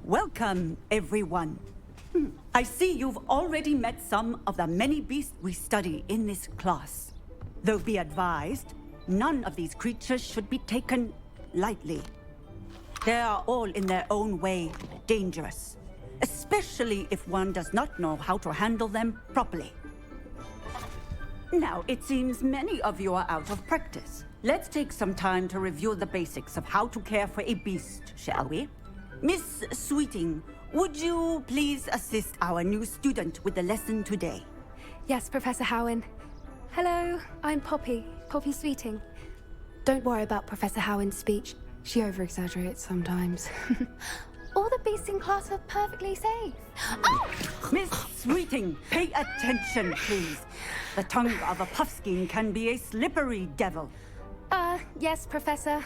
Welcome, everyone. I see you've already met some of the many beasts we study in this class. Though be advised, none of these creatures should be taken lightly. They are all in their own way dangerous, especially if one does not know how to handle them properly. Now, it seems many of you are out of practice. Let's take some time to review the basics of how to care for a beast, shall we? Miss Sweeting, would you please assist our new student with the lesson today? Yes, Professor Howen. Hello, I'm Poppy Sweeting. Don't worry about Professor Howen's speech. She over-exaggerates sometimes. All the beasts in class are perfectly safe. Oh! Miss Sweeting, pay attention, please. The tongue of a puffskein can be a slippery devil. Yes, Professor.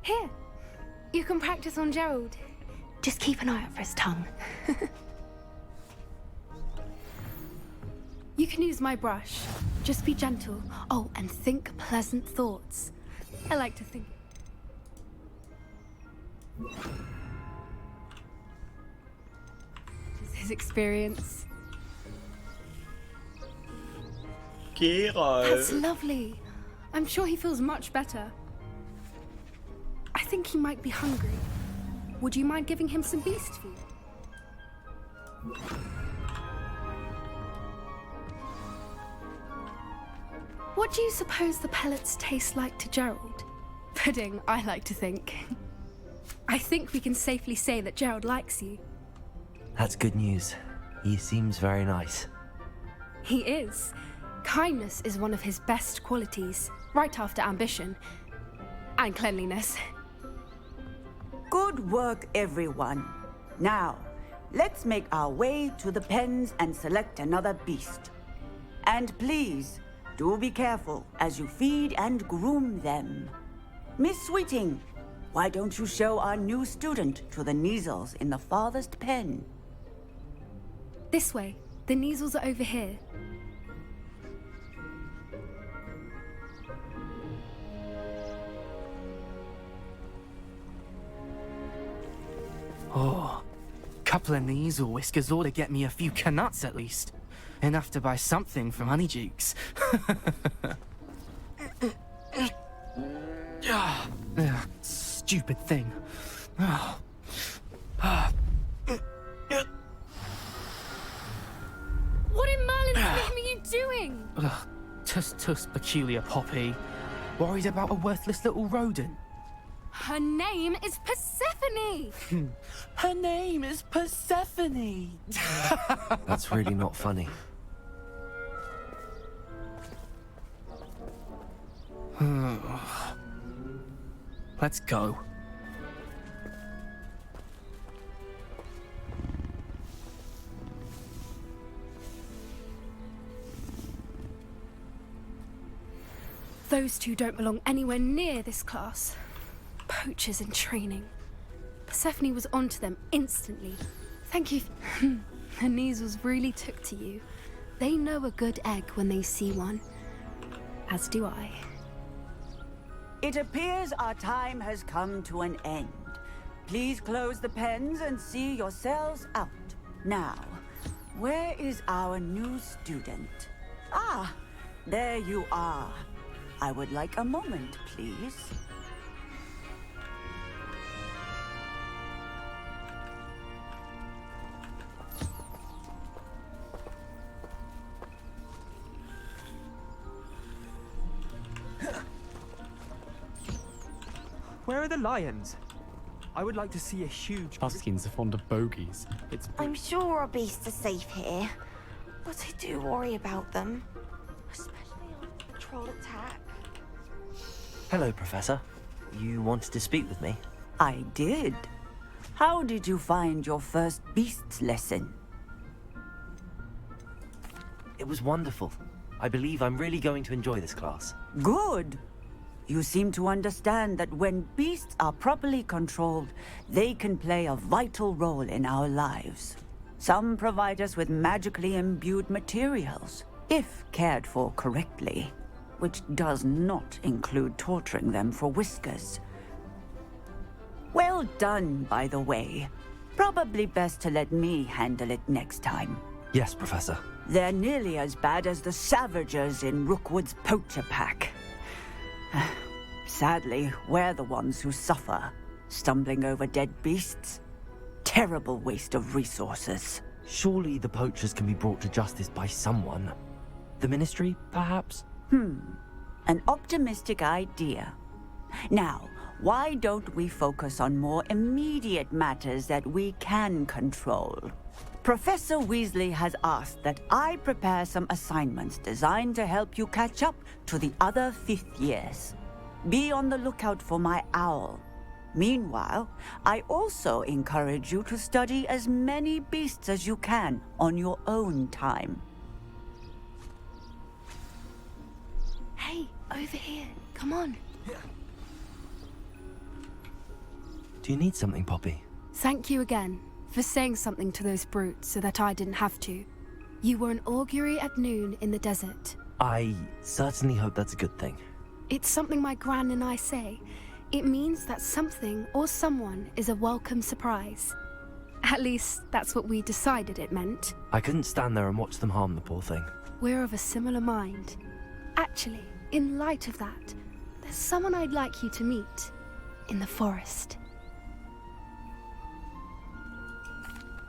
Here, you can practice on Gerald. Just keep an eye out for his tongue. You can use my brush. Just be gentle. Oh, and think pleasant thoughts. I like to think. This is his experience. Gerald. That's lovely. I'm sure he feels much better. I think he might be hungry. Would you mind giving him some beast food? What do you suppose the pellets taste like to Gerald? Pudding, I like to think. I think we can safely say that Gerald likes you. That's good news. He seems very nice. He is. Kindness is one of his best qualities, right after ambition. And cleanliness. Good work, everyone. Now, let's make our way to the pens and select another beast. And please, do be careful as you feed and groom them. Miss Sweeting, why don't you show our new student to the Neasels in the farthest pen? This way. The Neasels are over here. Oh, couple of Neasel whiskers ought to get me a few canuts at least. Enough to buy something from Honeydukes. Stupid thing. What in Merlin's name are you doing? Tuss, peculiar Poppy. Worried about a worthless little rodent. Her name is Persephone! Her name is Persephone! That's really not funny. Let's go. Those two don't belong anywhere near this class. Poachers in training. Persephone was onto them instantly. Thank you. The Neasels really took to you. They know a good egg when they see one. As do I. It appears our time has come to an end. Please close the pens and see yourselves out. Now, where is our new student? Ah, there you are. I would like a moment, please. Where are the lions? I would like to see a huge... Puffskins are fond of bogies. I'm sure our beasts are safe here, but I do worry about them. Especially on patrol attack. Hello, Professor. You wanted to speak with me? I did. How did you find your first beasts lesson? It was wonderful. I believe I'm really going to enjoy this class. Good. You seem to understand that when beasts are properly controlled, they can play a vital role in our lives. Some provide us with magically imbued materials, if cared for correctly, which does not include torturing them for whiskers. Well, Well done, by the way. Probably best to let me handle it next time. Yes, Professor. They're nearly as bad as the Savagers in Rookwood's poacher pack. Sadly, we're the ones who suffer, stumbling over dead beasts. Terrible waste of resources. Surely the poachers can be brought to justice by someone. The Ministry, perhaps? An optimistic idea. Now, why don't we focus on more immediate matters that we can control? Professor Weasley has asked that I prepare some assignments designed to help you catch up to the other 5th years. Be on the lookout for my owl. Meanwhile, I also encourage you to study as many beasts as you can on your own time. Hey, over here. Come on. Do you need something, Poppy? Thank you again for saying something to those brutes so that I didn't have to. You were an augury at noon in the desert. I certainly hope that's a good thing. It's something my gran and I say. It means that something or someone is a welcome surprise. At least, that's what we decided it meant. I couldn't stand there and watch them harm the poor thing. We're of a similar mind. Actually, in light of that, there's someone I'd like you to meet. In the forest.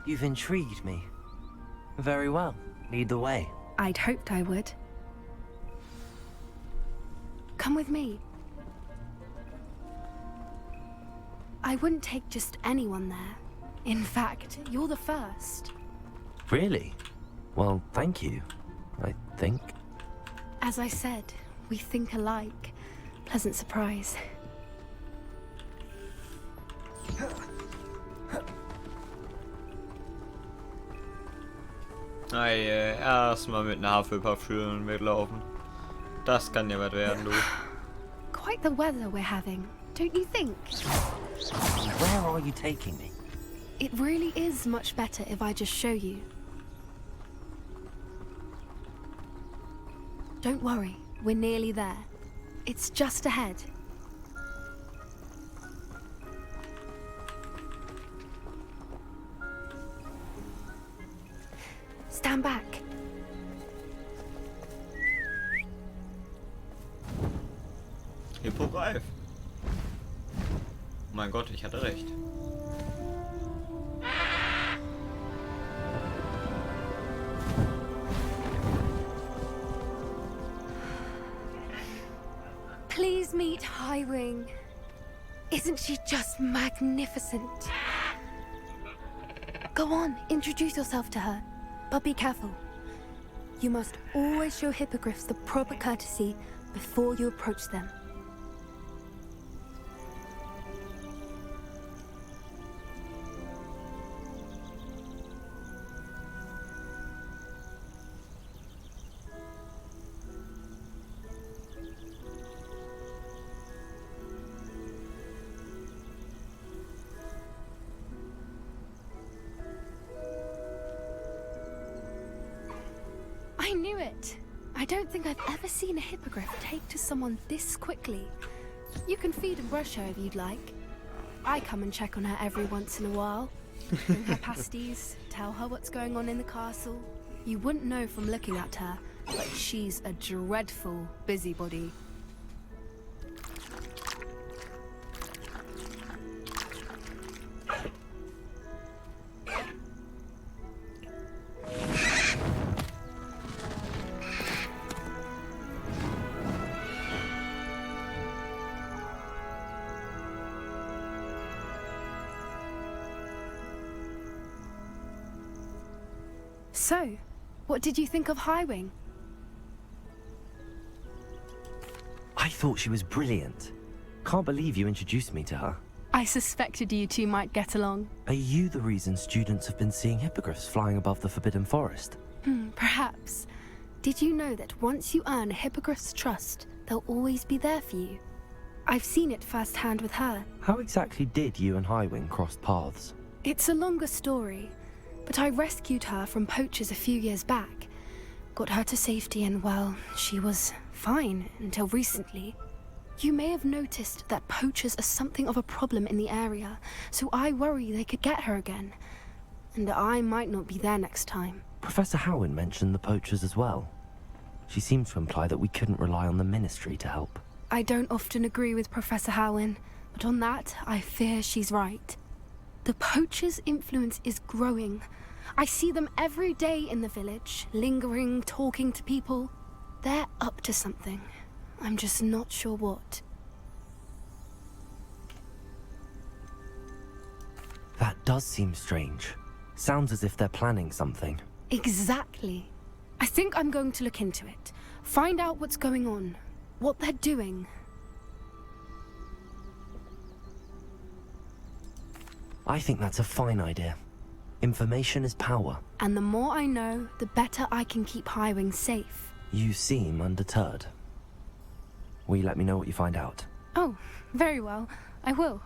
You've intrigued me. Very well. Lead the way. I'd hoped I would. Come with me. I wouldn't take just anyone there. In fact, you're the first. Really? Well, thank you, I think. As I said, we think alike. Pleasant surprise. Erstmal mit einer Hufflepuff-Schülerin mitlaufen. Das kann ja was werden, du. Quite the weather we're having, don't you think? Where are you taking me? It really is much better if I just show you. Don't worry, we're nearly there. It's just ahead. Stand back. Hippogreif. Mein Gott, ich hatte recht. Please meet Highwing. Isn't she just magnificent? Go on, introduce yourself to her. But be careful. You must always show hippogriffs the proper courtesy before you approach them. I knew it! I don't think I've ever seen a hippogriff take to someone this quickly. You can feed and brush her if you'd like. I come and check on her every once in a while. Bring her pasties, tell her what's going on in the castle. You wouldn't know from looking at her, but she's a dreadful busybody. So, what did you think of Highwing? I thought she was brilliant. Can't believe you introduced me to her. I suspected you two might get along. Are you the reason students have been seeing hippogriffs flying above the Forbidden Forest? Perhaps. Did you know that once you earn a hippogriff's trust, they'll always be there for you? I've seen it firsthand with her. How exactly did you and Highwing cross paths? It's a longer story, but I rescued her from poachers a few years back. Got her to safety and, well, she was fine until recently. You may have noticed that poachers are something of a problem in the area, so I worry they could get her again. And I might not be there next time. Professor Howin mentioned the poachers as well. She seemed to imply that we couldn't rely on the Ministry to help. I don't often agree with Professor Howin, but on that, I fear she's right. The poachers' influence is growing. I see them every day in the village, lingering, talking to people. They're up to something. I'm just not sure what. That does seem strange. Sounds as if they're planning something. Exactly. I think I'm going to look into it. Find out what's going on. What they're doing. I think that's a fine idea. Information is power. And the more I know, the better I can keep Highwing safe. You seem undeterred. Will you let me know what you find out? Oh, very well. I will.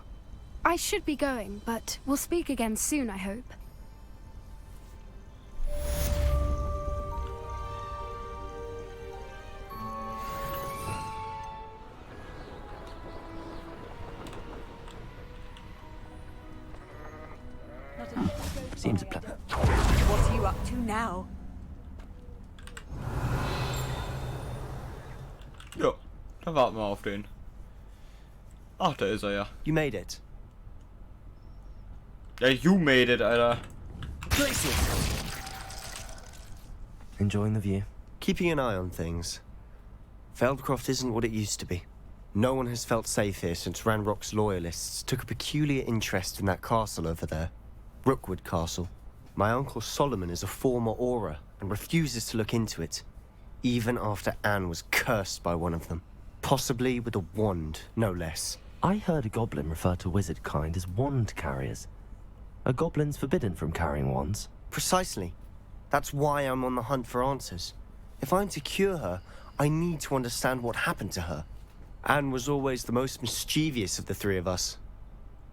I should be going, but we'll speak again soon, I hope. Seems a plan. What are you up to now? Jo, dann warten wir auf den. Ach, da ist er ja. You made it. Ja, you made it, Alter. Enjoying the view? Keeping an eye on things. Feldcroft isn't what it used to be. No one has felt safe here since Ranrock's loyalists took a peculiar interest in that castle over there. Rookwood Castle. My uncle Solomon is a former Auror and refuses to look into it, even after Anne was cursed by one of them. Possibly with a wand, no less. I heard a goblin refer to wizard kind as wand carriers. Are goblins forbidden from carrying wands? Precisely. That's why I'm on the hunt for answers. If I'm to cure her, I need to understand what happened to her. Anne was always the most mischievous of the three of us.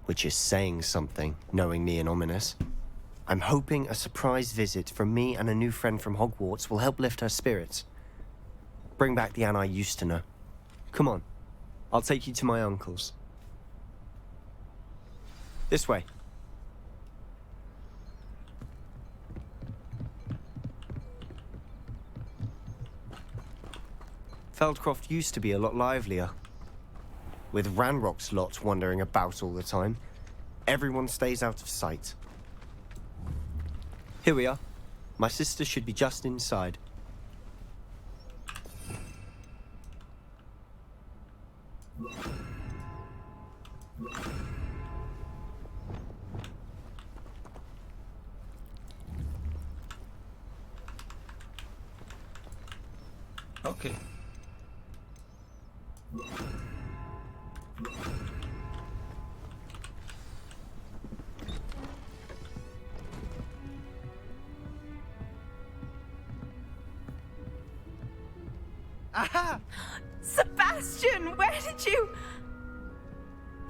Which is saying something, knowing me and ominous. I'm hoping a surprise visit from me and a new friend from Hogwarts will help lift her spirits. Bring back the Anne I used to know. Come on, I'll take you to my uncle's. This way. Feldcroft used to be a lot livelier. With Ranrock's lot wandering about all the time, everyone stays out of sight. Here we are. My sister should be just inside. Okay. Aha! Sebastian, where did you...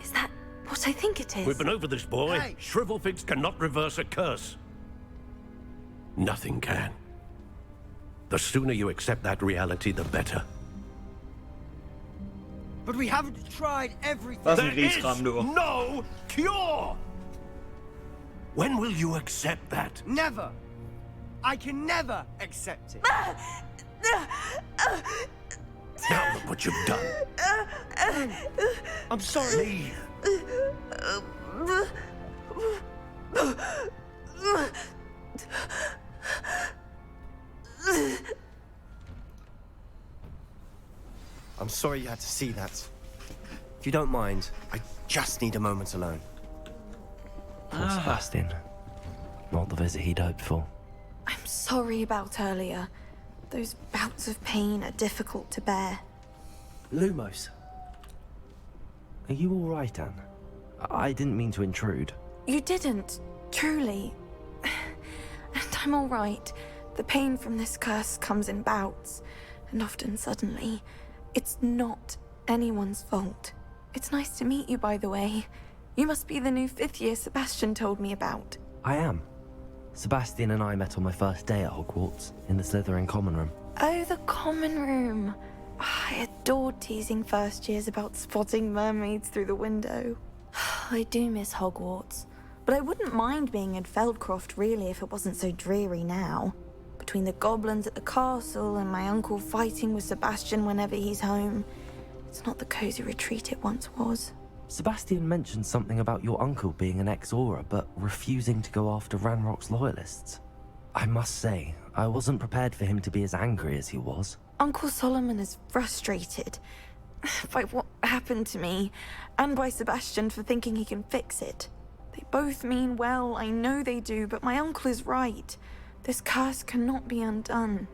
Is that what I think it is? We've been over this, boy. Hey. Shrivelfigs cannot reverse a curse. Nothing can. The sooner you accept that reality, the better. But we haven't tried everything. Was ein There is Grieskram, du. no cure! When will you accept that? Never. I can never accept it. Now look what you've done. I'm sorry. Leave. I'm sorry you had to see that. If you don't mind, I just need a moment alone. Poor Sebastian. Not the visit he'd hoped for. I'm sorry about earlier. Those bouts of pain are difficult to bear. Lumos. Are you all right, Anne? I didn't mean to intrude. You didn't, truly. And I'm all right. The pain from this curse comes in bouts, and often suddenly. It's not anyone's fault. It's nice to meet you, by the way. You must be the new 5th year Sebastian told me about. I am. Sebastian and I met on my first day at Hogwarts, in the Slytherin common room. Oh, the common room. I adored teasing first years about spotting mermaids through the window. I do miss Hogwarts, but I wouldn't mind being in Feldcroft really if it wasn't so dreary now. Between the goblins at the castle and my uncle fighting with Sebastian whenever he's home, it's not the cozy retreat it once was. Sebastian mentioned something about your uncle being an ex-Auror, but refusing to go after Ranrock's loyalists. I must say, I wasn't prepared for him to be as angry as he was. Uncle Solomon is frustrated by what happened to me, and by Sebastian for thinking he can fix it. They both mean well, I know they do, but my uncle is right. This curse cannot be undone.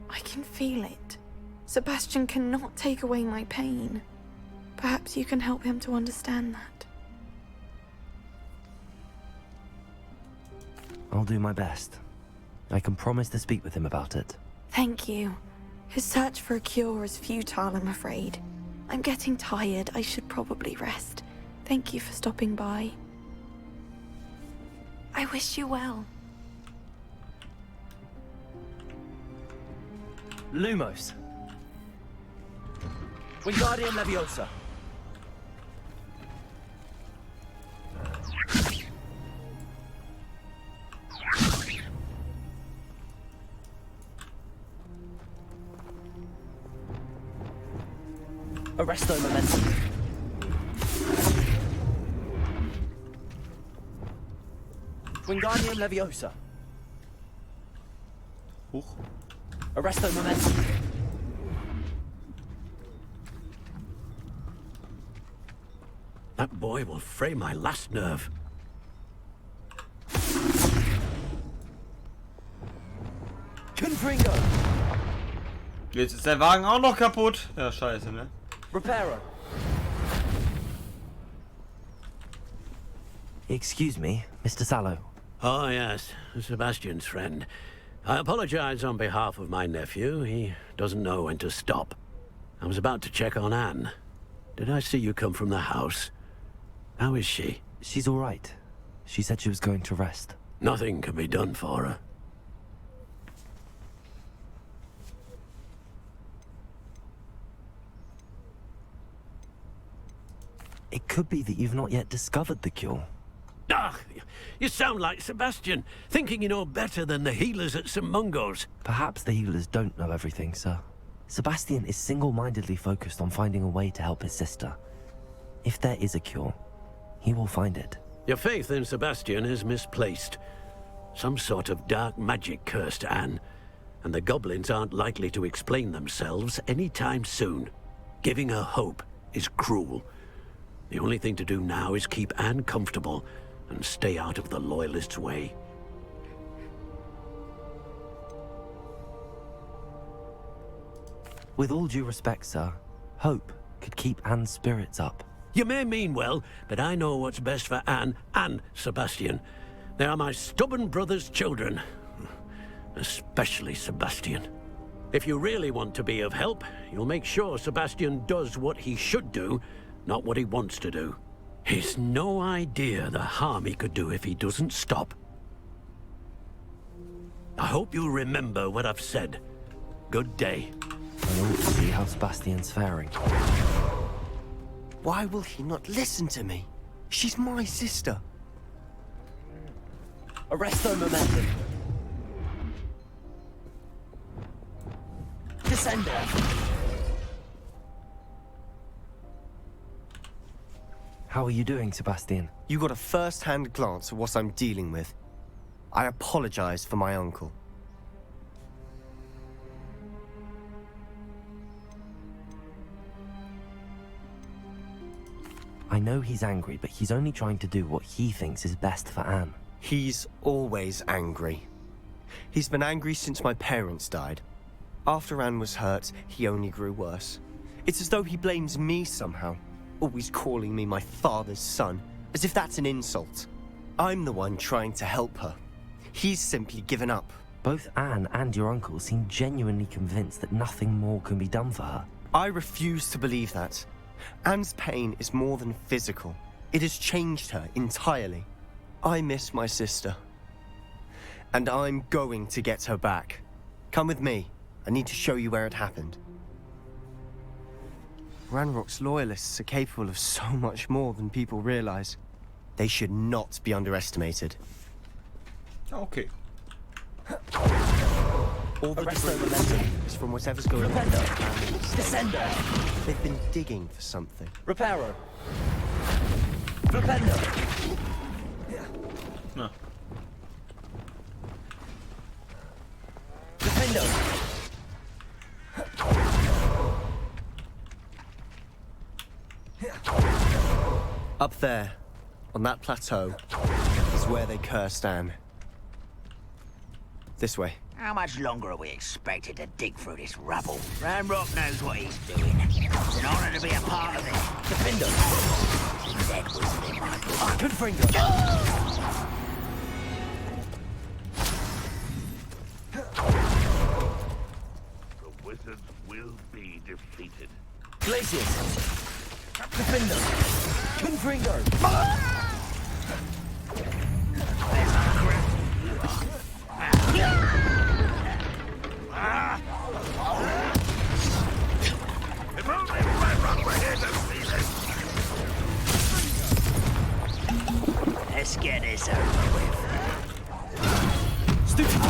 I can feel it. Sebastian cannot take away my pain. Perhaps you can help him to understand that. I'll do my best. I can promise to speak with him about it. Thank you. His search for a cure is futile, I'm afraid. I'm getting tired. I should probably rest. Thank you for stopping by. I wish you well. Lumos. Wingardium Leviosa. Arresto Momentum. Wingardium Leviosa. Huch. Arresto Momentum. That boy will fray my last nerve. Confringo. Jetzt ist der Wagen auch noch kaputt. Ja, scheiße, ne? Reparo. Excuse me, Mr. Sallow. Oh, yes, Sebastian's friend. I apologize on behalf of my nephew. He doesn't know when to stop. I was about to check on Anne. Did I see you come from the house? How is she? She's all right. She said she was going to rest. Nothing can be done for her. It could be that you've not yet discovered the cure. Ah, you sound like Sebastian, thinking you know better than the healers at St. Mungo's. Perhaps the healers don't know everything, sir. Sebastian is single-mindedly focused on finding a way to help his sister. If there is a cure, he will find it. Your faith in Sebastian is misplaced. Some sort of dark magic cursed Anne, and the goblins aren't likely to explain themselves anytime soon. Giving her hope is cruel. The only thing to do now is keep Anne comfortable and stay out of the Loyalists' way. With all due respect, sir, hope could keep Anne's spirits up. You may mean well, but I know what's best for Anne and Sebastian. They are my stubborn brother's children. Especially Sebastian. If you really want to be of help, you'll make sure Sebastian does what he should do, not what he wants to do. He's no idea the harm he could do if he doesn't stop. I hope you'll remember what I've said. Good day. I ought to see how Sebastian's faring. Why will he not listen to me? She's my sister. Arresto Momentum. Descender. How are you doing, Sebastian? You got a first-hand glance at what I'm dealing with. I apologize for my uncle. I know he's angry, but he's only trying to do what he thinks is best for Anne. He's always angry. He's been angry since my parents died. After Anne was hurt, he only grew worse. It's as though he blames me somehow. Always calling me my father's son, as if that's an insult. I'm the one trying to help her. He's simply given up. Both Anne and your uncle seem genuinely convinced that nothing more can be done for her. I refuse to believe that. Anne's pain is more than physical. It has changed her entirely. I miss my sister. And I'm going to get her back. Come with me. I need to show you where it happened. Ranrock's loyalists are capable of so much more than people realize. They should not be underestimated. Okay. All the debris is from whatever's going on. Descender! They've been digging for something. Reparo! Flipendo! No. Defendo! Up there, on that plateau, is where they cursed Anne. This way. How much longer are we expected to dig through this rubble? Ranrock knows what he's doing. It's an honor to be a part of it. Defendo! Dead wizard in my blood. Confringo! The wizards will be defeated. Glacius! Defendo! Confringo! If only Ranrock were here to see this! Let's get this over with. Stupid!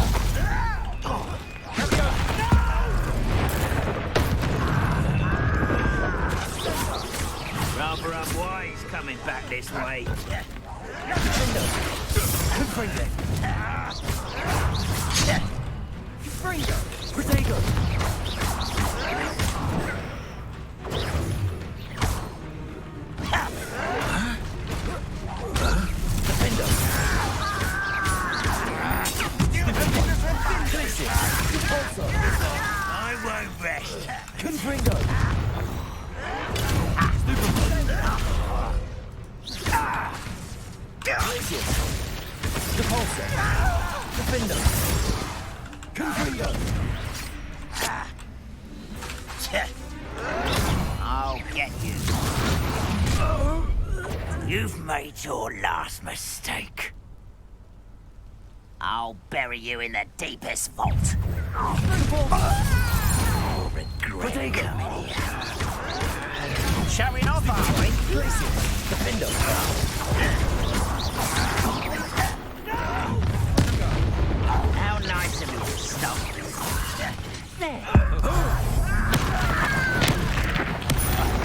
Rather unwise coming back this way. Defendo! Confringo! Fringo! Protego! Defendo! Glacius! Repulsor! I won't rest. Confringo! Glacius! Repulsor! Defendo! Confringo! I'll get you. You've made your last mistake. I'll bury you in the deepest vault. You'll regret coming here. Showing off, are we? Glacius! Defendo! How nice of you to stop. There.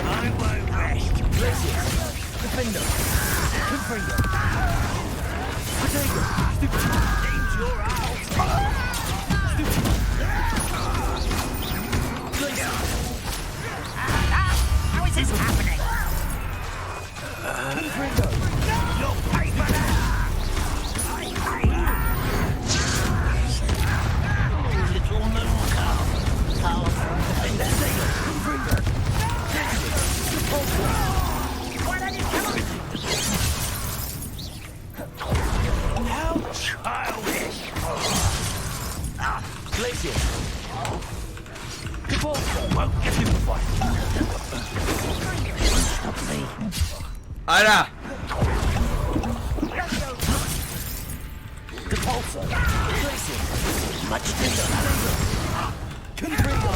I won't rest. Glacius! Defendo! Confringo! Protego! Seems you're out. How is this happening? Confringo! You'll pay for that! Little moon calf. Confringo! Why don't you come on? How childish! Glacius! Repulsor! Won't get you to fight! Stop me. Alter! Repulsor! Glacius! Much tender! Confringo!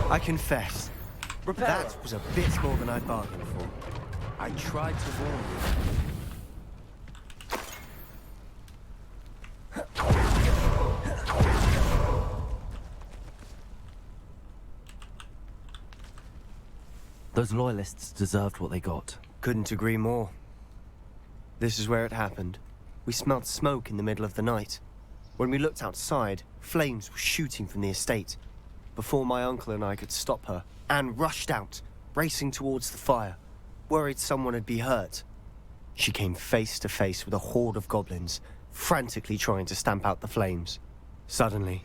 I confess, Reparo! that was a bit more than I bargained for. I tried to warn you. Those loyalists deserved what they got. Couldn't agree more. This is where it happened. We smelled smoke in the middle of the night. When we looked outside, flames were shooting from the estate. Before my uncle and I could stop her, Anne rushed out, racing towards the fire, worried someone had been hurt. She came face to face with a horde of goblins, frantically trying to stamp out the flames. Suddenly,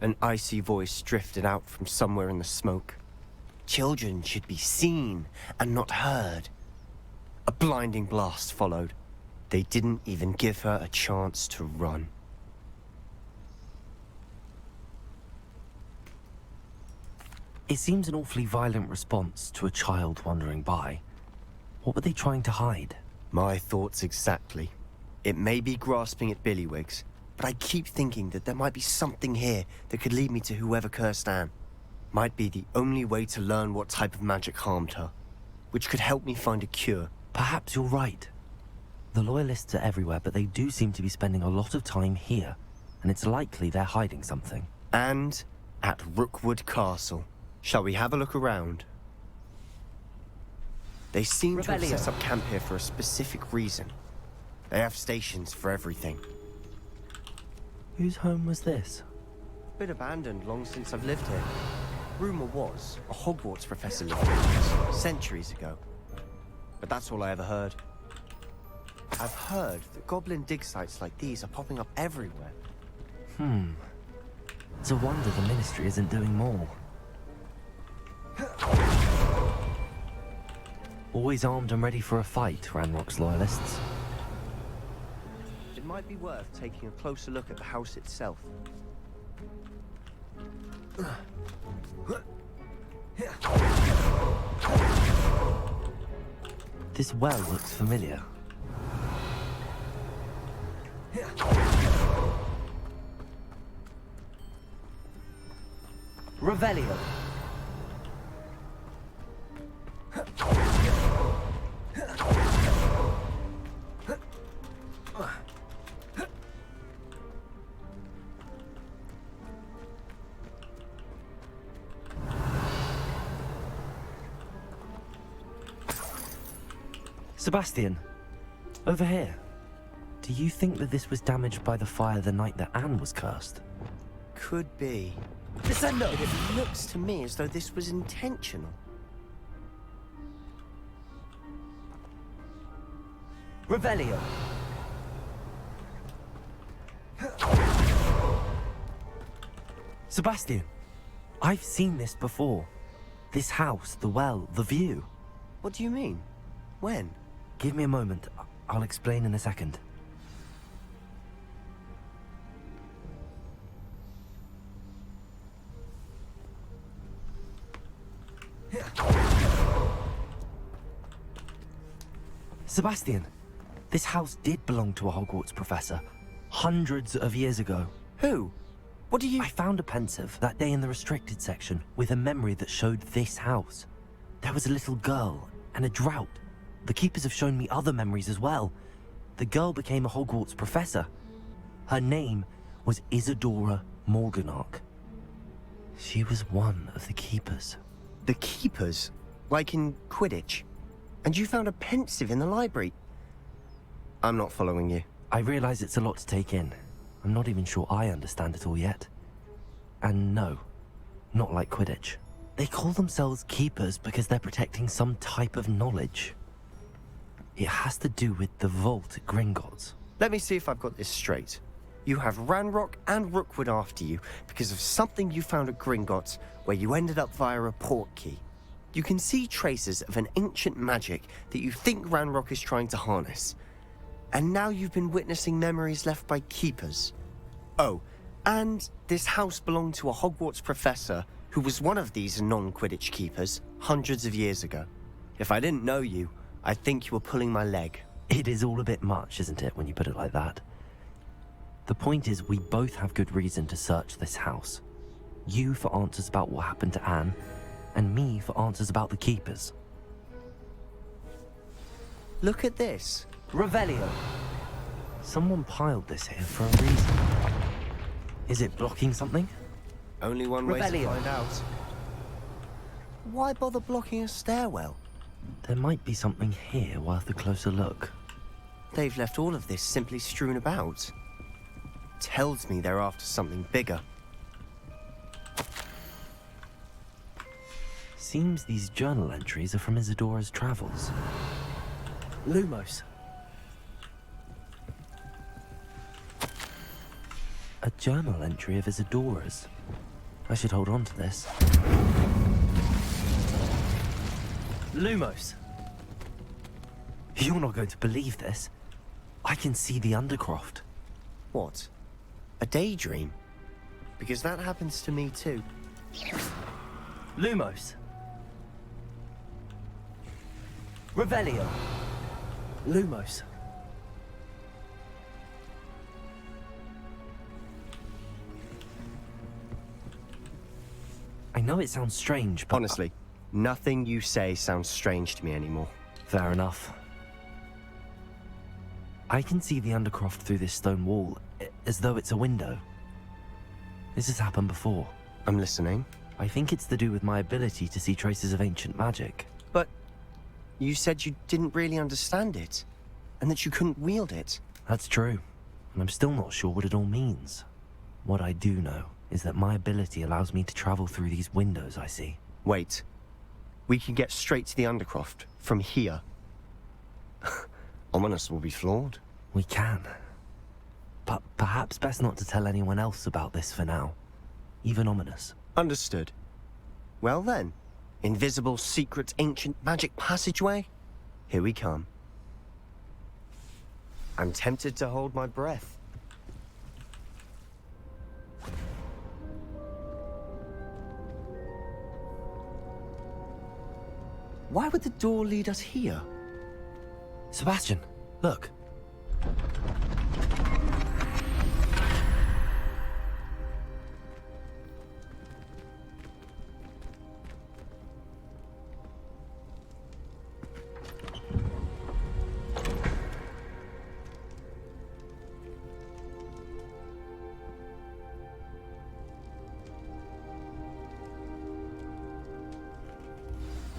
an icy voice drifted out from somewhere in the smoke. Children should be seen and not heard. A blinding blast followed. They didn't even give her a chance to run. It seems an awfully violent response to a child wandering by. What were they trying to hide? My thoughts exactly. It may be grasping at billywhigs, but I keep thinking that there might be something here that could lead me to whoever cursed Anne. Might be the only way to learn what type of magic harmed her, which could help me find a cure. Perhaps you're right. The Loyalists are everywhere, but they do seem to be spending a lot of time here, and it's likely they're hiding something. And at Rookwood Castle. Shall we have a look around? They seem to have set up camp here for a specific reason. They have stations for everything. Whose home was this? Been abandoned long since I've lived here. Rumor was a Hogwarts professor lived here centuries ago. But that's all I ever heard. I've heard that goblin dig sites like these are popping up everywhere. It's a wonder the Ministry isn't doing more. Always armed and ready for a fight, Ranrock's Loyalists. It might be worth taking a closer look at the house itself. This well looks familiar. Revelio. Sebastian, over here. Do you think that this was damaged by the fire the night that Anne was cursed? Could be. Descendo! It looks to me as though this was intentional. Revelio. Sebastian, I've seen this before. This house, the well, the view. What do you mean? When? Give me a moment. I'll explain in a second. Sebastian, this house did belong to a Hogwarts professor. Hundreds of years ago. Who? What do you... I found a pensive that day in the restricted section with a memory that showed this house. There was a little girl and a drought. The keepers have shown me other memories as well. The girl became a Hogwarts professor. Her name was Isadora Morganach. She was one of the keepers. The keepers? Like in Quidditch? And you found a pensive in the library? I'm not following you. I realize it's a lot to take in. I'm not even sure I understand it all yet. And no, not like Quidditch. They call themselves keepers because they're protecting some type of knowledge. It has to do with the vault at Gringotts. Let me see if I've got this straight. You have Ranrock and Rookwood after you because of something you found at Gringotts where you ended up via a port key. You can see traces of an ancient magic that you think Ranrock is trying to harness. And now you've been witnessing memories left by keepers. Oh, and this house belonged to a Hogwarts professor who was one of these non-Quidditch keepers hundreds of years ago. If I didn't know you, I'd think you were pulling my leg. It is all a bit much, isn't it, when you put it like that? The point is, we both have good reason to search this house. You for answers about what happened to Anne, and me for answers about the keepers. Look at this. Revelio. Someone piled this here for a reason. Is it blocking something? Only one way to Revelio. find out. Why bother blocking a stairwell? There might be something here worth a closer look. They've left all of this simply strewn about. Tells me they're after something bigger. Seems these journal entries are from Isadora's travels. Lumos. A journal entry of Isadora's. I should hold on to this. Lumos. You're not going to believe this. I can see the Undercroft. What? A daydream? Because that happens to me too. Lumos. Revelio. Lumos. know it sounds strange, but... Honestly, nothing you say sounds strange to me anymore. Fair enough. I can see the Undercroft through this stone wall, as though it's a window. This has happened before. I'm listening. I think it's to do with my ability to see traces of ancient magic. But you said you didn't really understand it, and that you couldn't wield it. That's true, and I'm still not sure what it all means. What I do know is that my ability allows me to travel through these windows I see. Wait. We can get straight to the Undercroft from here. Ominous will be flawed. We can. But perhaps best not to tell anyone else about this for now. Even Ominous. Understood. Well then, invisible, secret, ancient magic passageway? Here we come. I'm tempted to hold my breath. Why would the door lead us here? Sebastian, look.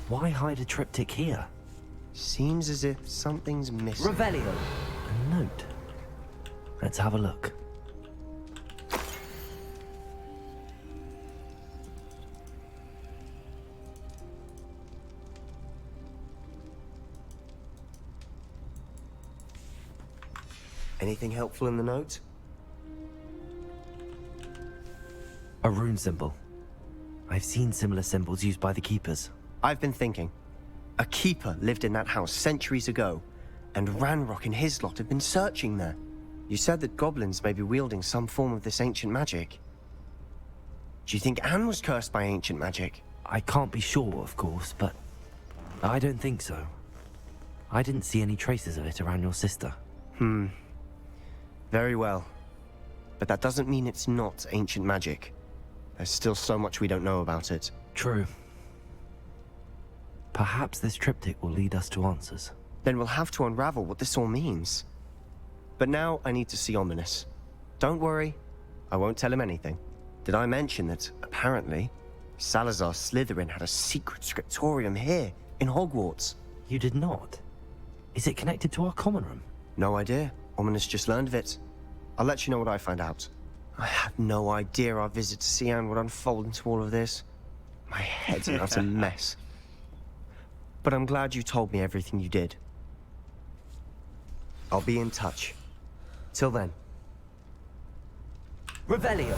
Why hide a triptych here? Seems as if something's missing. Revelio. A note. Let's have a look. Anything helpful in the note? A rune symbol. I've seen similar symbols used by the keepers. I've been thinking. A keeper lived in that house centuries ago, and Ranrock and his lot have been searching there. You said that goblins may be wielding some form of this ancient magic. Do you think Anne was cursed by ancient magic? I can't be sure, of course, but I don't think so. I didn't see any traces of it around your sister. Very well. But that doesn't mean it's not ancient magic. There's still so much we don't know about it. True. Perhaps this triptych will lead us to answers. Then we'll have to unravel what this all means. But now I need to see Ominous. Don't worry, I won't tell him anything. Did I mention that, apparently, Salazar Slytherin had a secret scriptorium here, in Hogwarts? You did not? Is it connected to our common room? No idea. Ominous just learned of it. I'll let you know what I find out. I had no idea our visit to see Anne would unfold into all of this. My head's an utter mess. But I'm glad you told me everything you did. I'll be in touch. Till then. Revelio.